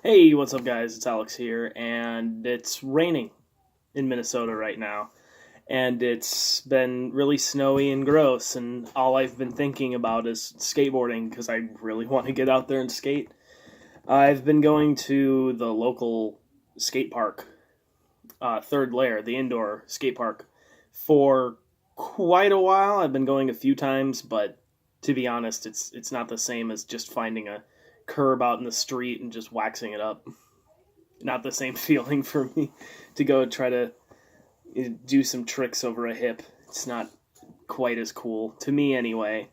Hey, what's up, guys? It's Alex here, and it's raining in Minnesota right now. And it's been really snowy and gross, and all I've been thinking about is skateboarding because I really want to get out there and skate. I've been going to the local skate park, Third Lair, the indoor skate park, for quite a while. I've been going a few times, but to be honest, it's not the same as just finding a curb out in the street and just waxing it up. Not the same feeling for me to go try to do some tricks over a hip. It's not quite as cool to me anyway.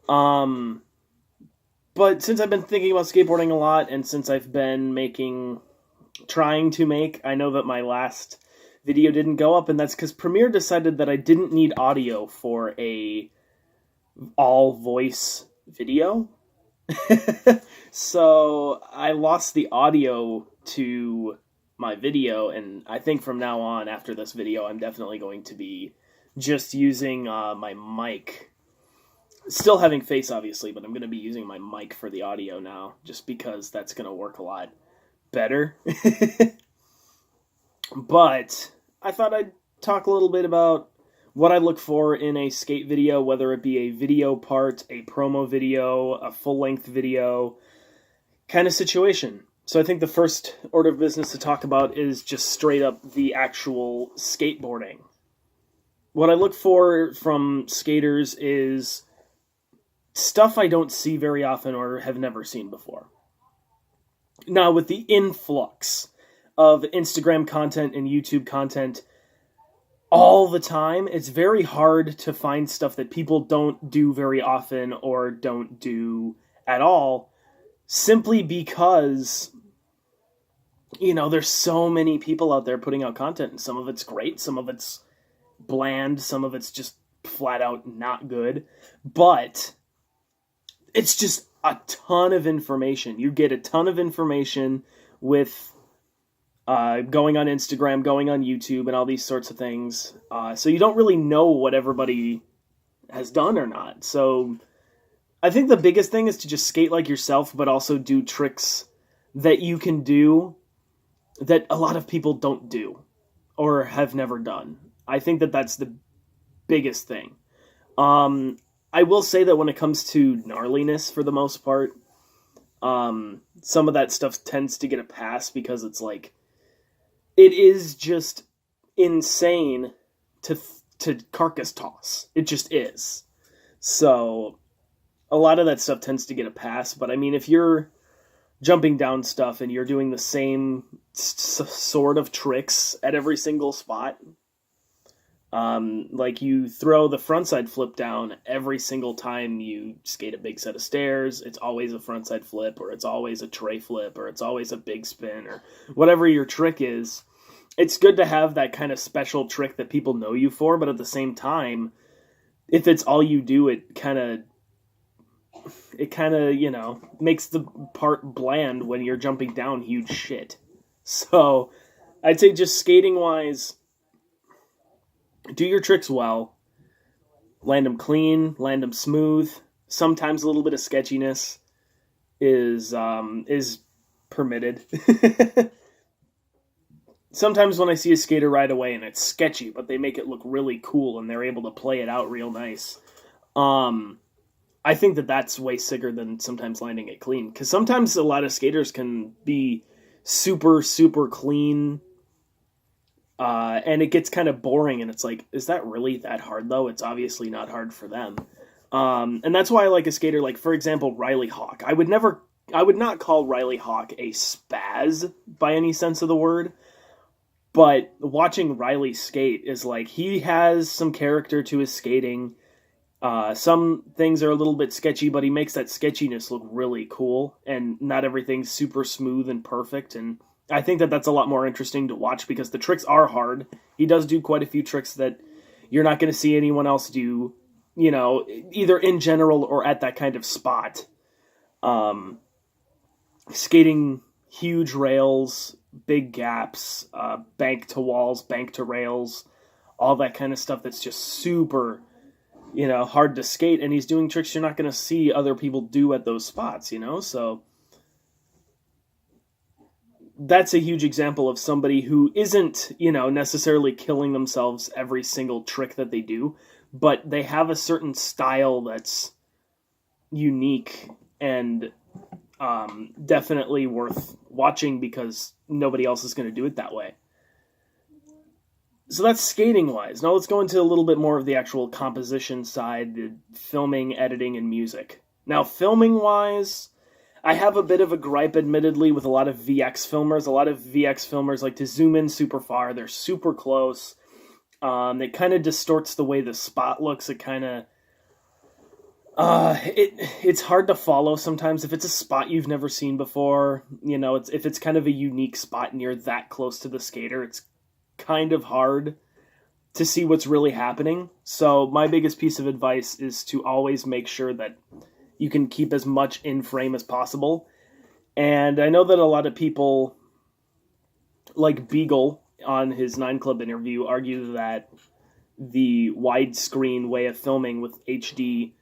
Um, but since I've been thinking about skateboarding a lot, and since I've been trying to make, I know that my last video didn't go up, and that's because Premiere decided that I didn't need audio for a all voice video. So I lost the audio to my video, and I think from now on, after this video, I'm definitely going to be just using my mic. Still having face, obviously, but I'm going to be using my mic for the audio now, just because that's going to work a lot better. But I thought I'd talk a little bit about what I look for in a skate video, whether it be a video part, a promo video, a full-length video, kind of situation. So I think the first order of business to talk about is just straight up the actual skateboarding. What I look for from skaters is stuff I don't see very often or have never seen before. Now, with the influx of Instagram content and YouTube content all the time, it's very hard to find stuff that people don't do very often or don't do at all, simply because, there's so many people out there putting out content, and some of it's great, some of it's bland, some of it's just flat out not good, but it's just a ton of information. You get a ton of information with going on Instagram, going on YouTube, and all these sorts of things. So you don't really know what everybody has done or not. So I think the biggest thing is to just skate like yourself, but also do tricks that you can do that a lot of people don't do or have never done. I think that that's the biggest thing. I will say that when it comes to gnarliness, for the most part, some of that stuff tends to get a pass because it's like, it is just insane to carcass toss. It just is. So a lot of that stuff tends to get a pass. But I mean, if you're jumping down stuff and you're doing the same sort of tricks at every single spot, like you throw the frontside flip down every single time you skate a big set of stairs, it's always a frontside flip, or it's always a tray flip, or it's always a big spin, or whatever your trick is. It's good to have that kind of special trick that people know you for, but at the same time, if it's all you do, it kind of, makes the part bland when you're jumping down huge shit. So I'd say just skating-wise, do your tricks well, land them clean, land them smooth. Sometimes a little bit of sketchiness is permitted. Sometimes when I see a skater ride away and it's sketchy, but they make it look really cool and they're able to play it out real nice, I think that that's way sicker than sometimes landing it clean. Because sometimes a lot of skaters can be super, super clean, and it gets kind of boring, and it's like, is that really that hard, though? It's obviously not hard for them. And that's why I like a skater like, for example, Riley Hawk. I would not call Riley Hawk a spaz by any sense of the word, but watching Riley skate is like, he has some character to his skating. Some things are a little bit sketchy, but he makes that sketchiness look really cool, and not everything's super smooth and perfect, and I think that that's a lot more interesting to watch because the tricks are hard. He does do quite a few tricks that you're not going to see anyone else do, either in general or at that kind of spot. Skating huge rails, big gaps, bank to walls, bank to rails, all that kind of stuff that's just super, hard to skate. And he's doing tricks you're not going to see other people do at those spots, so that's a huge example of somebody who isn't, necessarily killing themselves every single trick that they do, but they have a certain style that's unique and definitely worth watching because nobody else is going to do it that way. So that's skating-wise. Now let's go into a little bit more of the actual composition side, the filming, editing, and music. Now, filming-wise, I have a bit of a gripe, admittedly, with a lot of VX filmers. A lot of VX filmers like to zoom in super far. They're super close. It kind of distorts the way the spot looks. It kind of... it's hard to follow sometimes. If it's a spot you've never seen before, if it's kind of a unique spot and you're that close to the skater, it's kind of hard to see what's really happening. So my biggest piece of advice is to always make sure that you can keep as much in frame as possible. And I know that a lot of people, like Beagle on his 9 Club interview, argue that the widescreen way of filming with HD,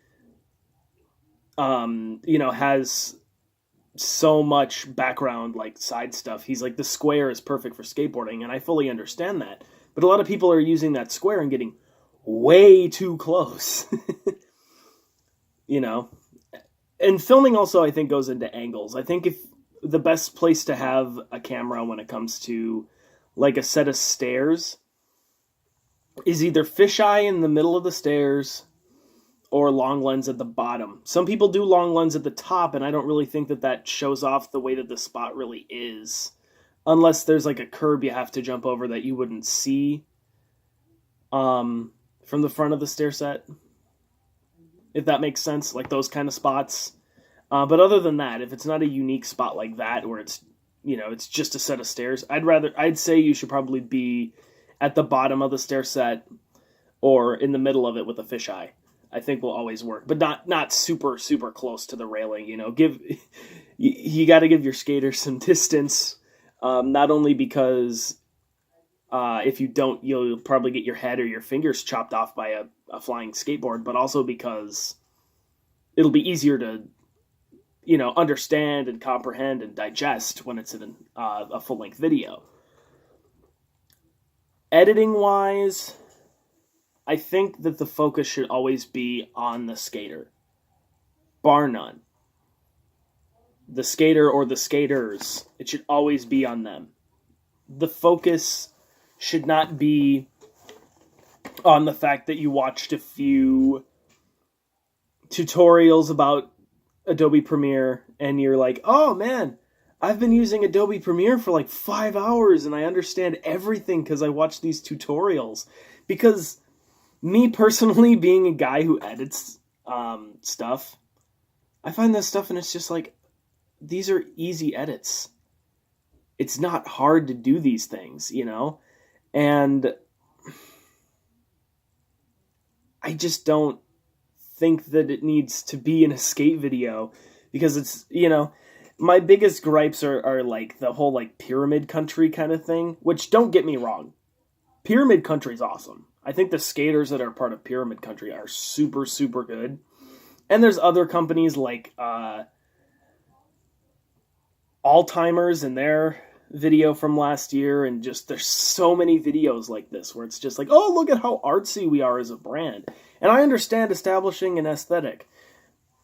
has so much background, like side stuff. He's like, the square is perfect for skateboarding, and I fully understand that. But a lot of people are using that square and getting way too close. And filming also, I think, goes into angles. I think if the best place to have a camera when it comes to like a set of stairs is either fisheye in the middle of the stairs or long lens at the bottom. Some people do long lens at the top, and I don't really think that shows off the way that the spot really is. Unless there's like a curb you have to jump over that you wouldn't see from the front of the stair set. If that makes sense, like those kind of spots. But other than that, if it's not a unique spot like that, where it's, it's just a set of stairs, I'd say you should probably be at the bottom of the stair set or in the middle of it with a fisheye. I think will always work, but not super, super close to the railing. You got to give your skaters some distance, not only because if you don't, you'll probably get your head or your fingers chopped off by a flying skateboard, but also because it'll be easier to, understand and comprehend and digest when it's in a full-length video. Editing-wise, I think that the focus should always be on the skater. Bar none. The skater or the skaters. It should always be on them. The focus should not be on the fact that you watched a few tutorials about Adobe Premiere and you're like, oh man, I've been using Adobe Premiere for like 5 hours and I understand everything because I watched these tutorials. Because me personally, being a guy who edits stuff, I find this stuff and it's just like, these are easy edits. It's not hard to do these things, And I just don't think that it needs to be in a skate video because it's, my biggest gripes are like the whole like pyramid country kind of thing, which don't get me wrong. Pyramid country is awesome. I think the skaters that are part of Pyramid Country are super, super good. And there's other companies like All-Timers and their video from last year. And just there's so many videos like this where it's just like, oh, look at how artsy we are as a brand. And I understand establishing an aesthetic.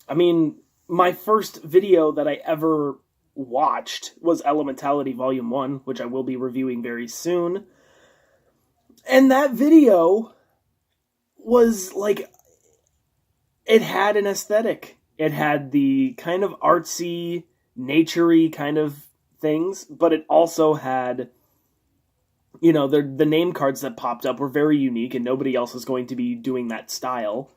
I mean, my first video that I ever watched was Elementality Volume 1, which I will be reviewing very soon. And that video was like, it had an aesthetic. It had the kind of artsy, nature-y kind of things, but it also had, the name cards that popped up were very unique and nobody else is going to be doing that style.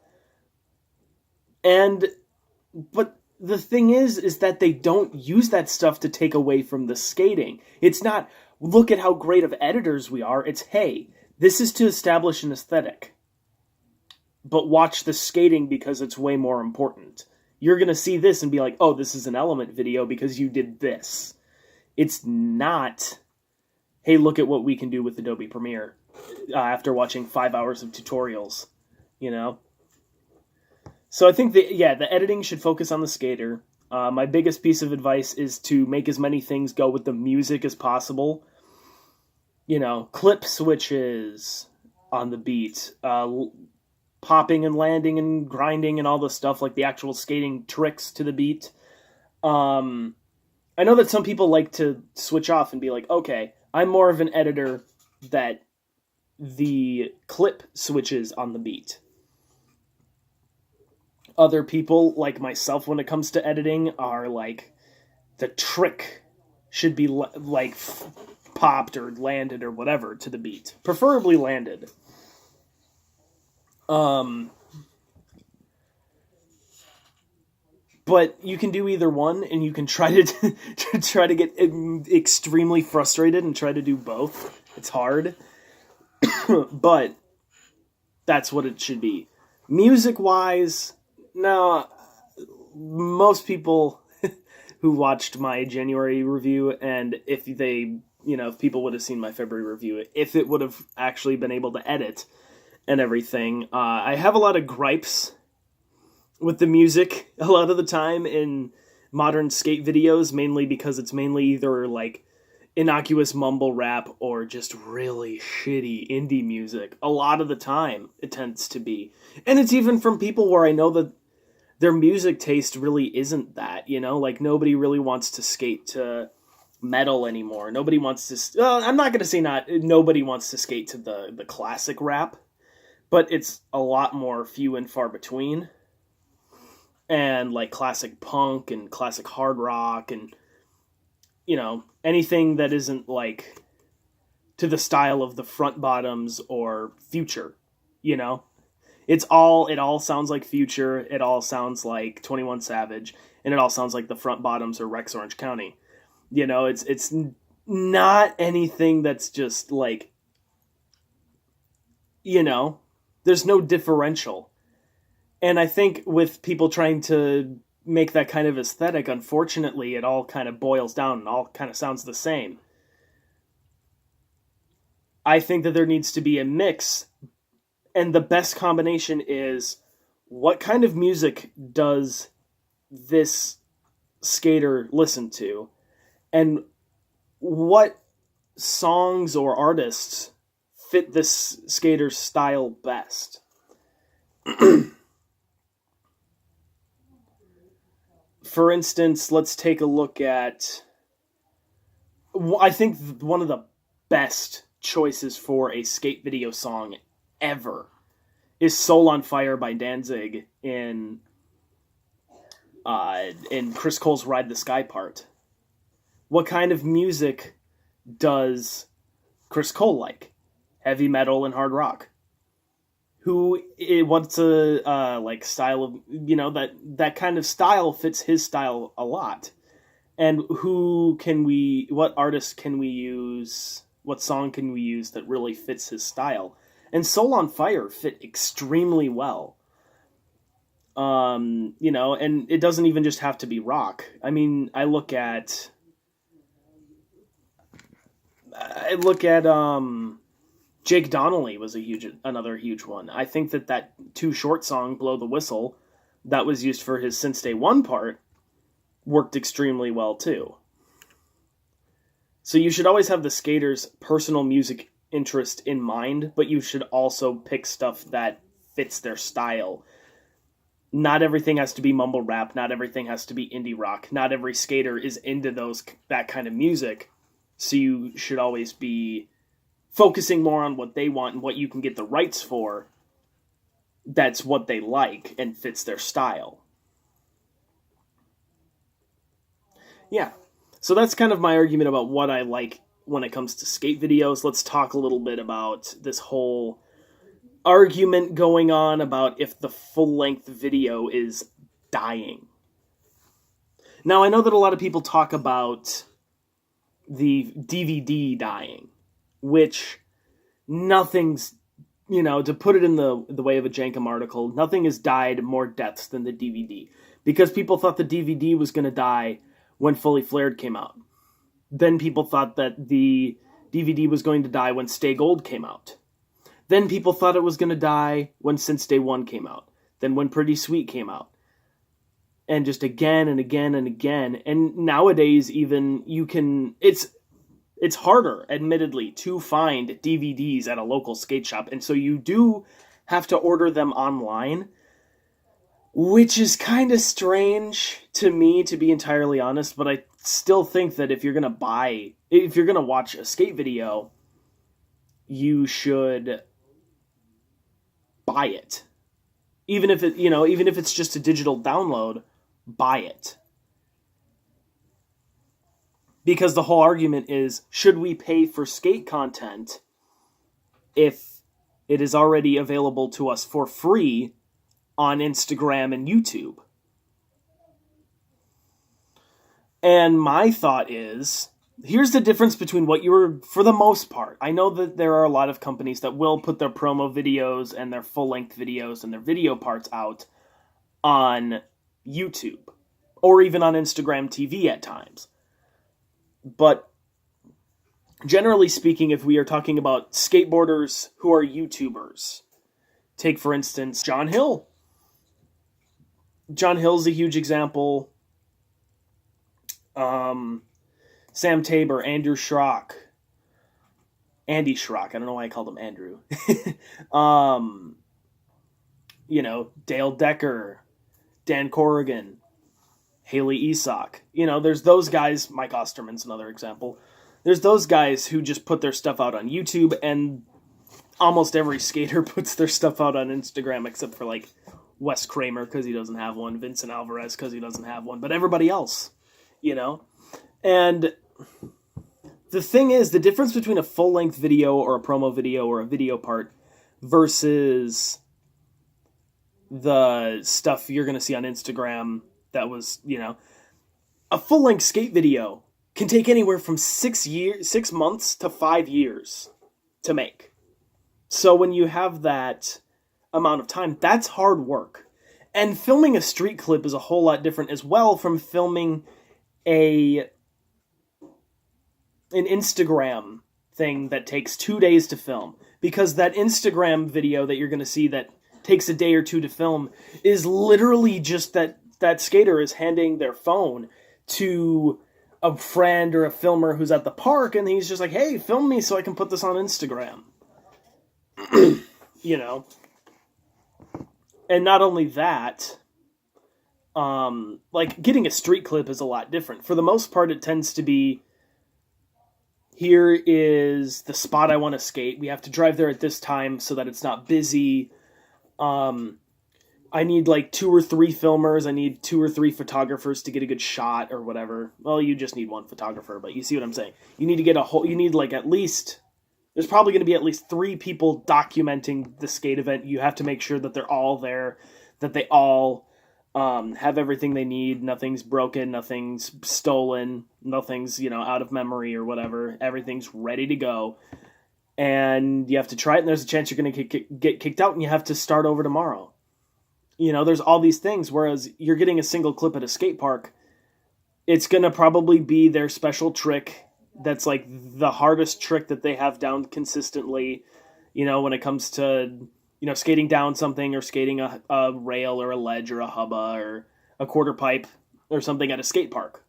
But the thing is that they don't use that stuff to take away from the skating. It's not, look at how great of editors we are. It's, hey, this is to establish an aesthetic. But watch the skating because it's way more important. You're going to see this and be like, oh, this is an Element video because you did this. It's not, hey, look at what we can do with Adobe Premiere after watching 5 hours of tutorials, So I think the editing should focus on the skater. My biggest piece of advice is to make as many things go with the music as possible. Clip switches on the beat, popping and landing and grinding and all the stuff, like the actual skating tricks to the beat. I know that some people like to switch off and be like, okay, I'm more of an editor that the clip switches on the beat. Other people, like myself, when it comes to editing, are like, the trick should be like popped or landed or whatever to the beat. Preferably landed. But you can do either one, and you can try to get extremely frustrated and try to do both. It's hard, but that's what it should be. Music-wise, no, most people who watched my January review, and if people would have seen my February review, if it would have actually been able to edit and everything, I have a lot of gripes with the music a lot of the time in modern skate videos, mainly because it's mainly either like innocuous mumble rap or just really shitty indie music. A lot of the time it tends to be. And it's even from people where I know that their music taste really isn't that, like nobody really wants to skate to metal anymore. Nobody wants to, I'm not going to say nobody wants to skate to the classic rap, but it's a lot more few and far between. And like classic punk and classic hard rock and anything that isn't like to the style of the Front Bottoms or Future. It all sounds like Future, it all sounds like 21 Savage, and it all sounds like the Front Bottoms or Rex Orange County. It's not anything that's just like, there's no differential. And I think with people trying to make that kind of aesthetic, unfortunately, it all kind of boils down and all kind of sounds the same. I think that there needs to be a mix, and the best combination is, what kind of music does this skater listen to? And what songs or artists fit this skater's style best? For instance, let's take a look at, I think one of the best choices for a skate video song ever is Soul on Fire by Danzig in Chris Cole's Ride the Sky part. What kind of music does Chris Cole like? Heavy metal and hard rock. What's a like style of, that kind of style fits his style a lot. And what artist can we use, what song can we use that really fits his style? And Soul on Fire fit extremely well. And it doesn't even just have to be rock. I mean, I look at Jake Donnelly was another huge one. I think that Too Short song, Blow the Whistle, that was used for his Since Day One part, worked extremely well too. So you should always have the skater's personal music interest in mind, but you should also pick stuff that fits their style. Not everything has to be mumble rap, not everything has to be indie rock, not every skater is into that kind of music, so you should always be focusing more on what they want and what you can get the rights for. That's what they like and fits their style. Yeah. So that's kind of my argument about what I like when it comes to skate videos. Let's talk a little bit about this whole argument going on about if the full-length video is dying. Now, I know that a lot of people talk about the DVD dying, which nothing's, to put it in the way of a Jankum article, nothing has died more deaths than the DVD. Because people thought the DVD was going to die when Fully Flared came out. Then people thought that the DVD was going to die when Stay Gold came out. Then people thought it was going to die when Since Day One came out. Then when Pretty Sweet came out. and just again and again and again. And nowadays, even you can, it's harder, admittedly, to find DVDs at a local skate shop. And so you do have to order them online, which is kind of strange to me, to be entirely honest. But I still think that if you're going to watch a skate video, you should buy it. Even if it's just a digital download, buy it. Because the whole argument is, should we pay for skate content if it is already available to us for free on Instagram and YouTube? And my thought is, here's the difference between what for the most part, I know that there are a lot of companies that will put their promo videos and their full-length videos and their video parts out on YouTube, or even on Instagram TV at times. But generally speaking, if we are talking about skateboarders who are YouTubers, take, for instance, John Hill. John Hill's a huge example. Sam Tabor, Andrew Schrock. Andy Schrock. I don't know why I called him Andrew. Dale Decker, Dan Corrigan, Haley Esock. There's those guys. Mike Osterman's another example. There's those guys who just put their stuff out on YouTube, and almost every skater puts their stuff out on Instagram, except for like Wes Kramer because he doesn't have one, Vincent Alvarez because he doesn't have one, but everybody else, And the thing is, the difference between a full-length video or a promo video or a video part versus the stuff you're going to see on Instagram that was, a full-length skate video can take anywhere from 6 months to 5 years to make. So when you have that amount of time, that's hard work. And filming a street clip is a whole lot different as well from filming an Instagram thing that takes 2 days to film. Because that Instagram video that you're going to see that takes a day or two to film is literally just that skater is handing their phone to a friend or a filmer who's at the park, and he's just like, hey, film me so I can put this on Instagram. And not only that, getting a street clip is a lot different. For the most part, it tends to be, here is the spot I want to skate. We have to drive there at this time so that it's not busy. I need 2 or 3 filmers. I need 2 or 3 photographers to get a good shot or whatever. Well, you just need 1 photographer, but you see what I'm saying. You need to get at least, there's probably going to be at least 3 people documenting the skate event. You have to make sure that they're all there, that they all have everything they need. Nothing's broken, nothing's stolen, nothing's, out of memory or whatever. Everything's ready to go. And you have to try it, and there's a chance you're going to get kicked out, and you have to start over tomorrow. There's all these things, whereas you're getting a single clip at a skate park, it's going to probably be their special trick that's the hardest trick that they have down consistently, when it comes to, skating down something or skating a rail or a ledge or a hubba or a quarter pipe or something at a skate park.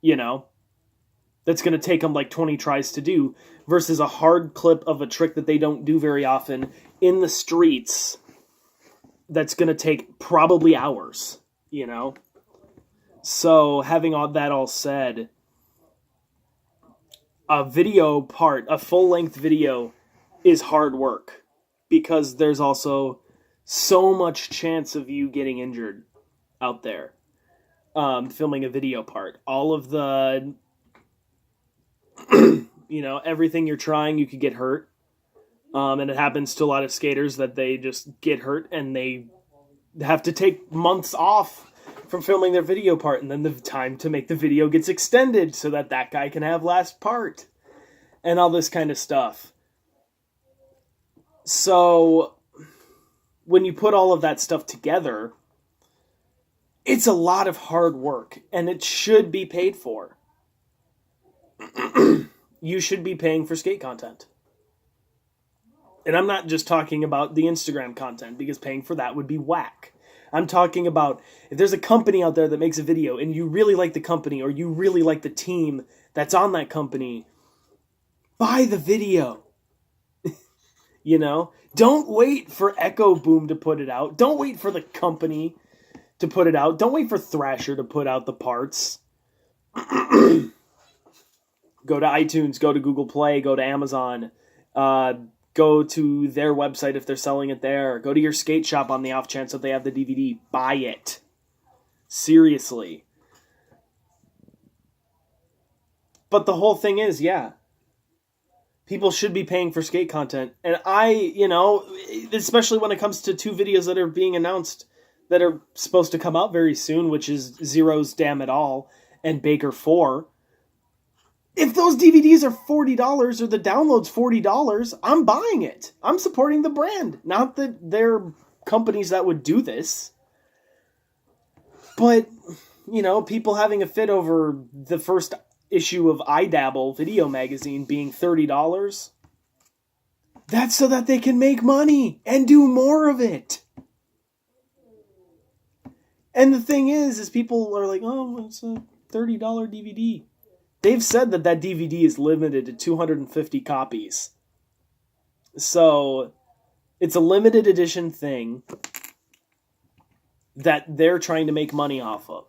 That's going to take them 20 tries to do versus a hard clip of a trick that they don't do very often in the streets that's going to take probably hours, So having all that all said, a full-length video is hard work because there's also so much chance of you getting injured out there filming a video part. All of the, everything you're trying, you could get hurt. And it happens to a lot of skaters that they just get hurt and they have to take months off from filming their video part, and then the time to make the video gets extended so that guy can have last part and all this kind of stuff. So when you put all of that stuff together, it's a lot of hard work, and it should be paid for. You should be paying for skate content. And I'm not just talking about the Instagram content, because paying for that would be whack. I'm talking about if there's a company out there that makes a video and you really like the company or you really like the team that's on that company, buy the video. You know? Don't wait for Echo Boom to put it out. Don't wait for the company to put it out. Don't wait for Thrasher to put out the parts. Go to iTunes, go to Google Play, go to Amazon, go to their website if they're selling it there. Go to your skate shop on the off chance that they have the DVD. Buy it. Seriously. But the whole thing is, yeah, people should be paying for skate content. And especially when it comes to two videos that are being announced that are supposed to come out very soon, which is Zero's Damn It All and Baker 4. If those DVDs are $40 or the download's $40, I'm buying it. I'm supporting the brand. Not that they're companies that would do this. But, people having a fit over the first issue of iDabble video magazine being $30, that's so that they can make money and do more of it. And the thing is people are like, oh, it's a $30 DVD. They've said that DVD is limited to 250 copies. So, it's a limited edition thing that they're trying to make money off of,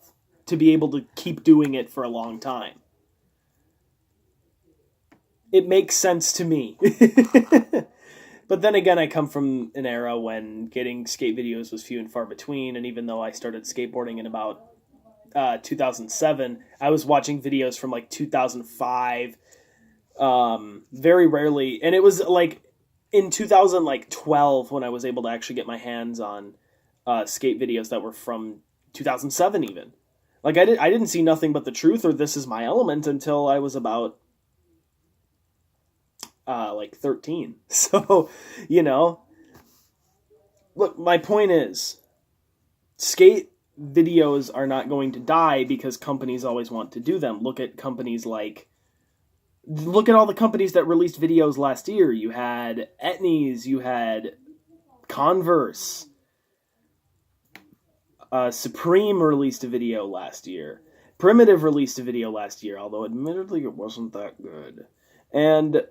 to be able to keep doing it for a long time. It makes sense to me. But then again, I come from an era when getting skate videos was few and far between, and even though I started skateboarding in about 2007, I was watching videos from like 2005, very rarely, and it was like in 2012 when I was able to actually get my hands on skate videos that were from 2007 even. Like I didn't see Nothing But the Truth or This Is My Element until I was about 13. So, look, my point is, skate videos are not going to die because companies always want to do them. Look at all the companies that released videos last year. You had Etnies, you had Converse, Supreme released a video last year. Primitive released a video last year, although admittedly it wasn't that good. And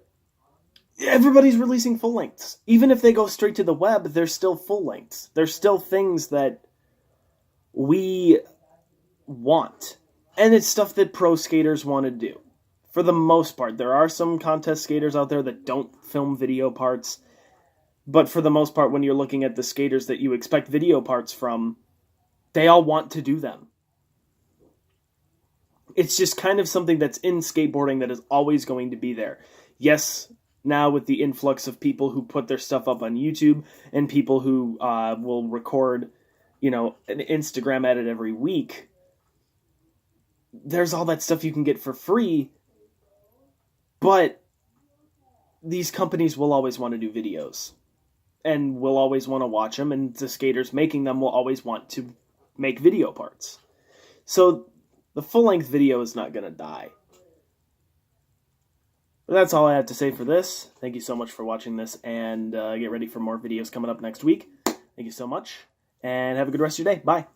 everybody's releasing full lengths. Even if they go straight to the web, they're still full lengths. They're still things that we want. And it's stuff that pro skaters want to do. For the most part. There are some contest skaters out there that don't film video parts. But for the most part, when you're looking at the skaters that you expect video parts from, they all want to do them. It's just kind of something that's in skateboarding that is always going to be there. Yes, now with the influx of people who put their stuff up on YouTube and people who will record, an Instagram edit every week, there's all that stuff you can get for free, but these companies will always want to do videos and will always want to watch them, and the skaters making them will always want to make video parts. So the full-length video is not going to die. But that's all I have to say for this. Thank you so much for watching this, and get ready for more videos coming up next week. Thank you so much, and have a good rest of your day. Bye.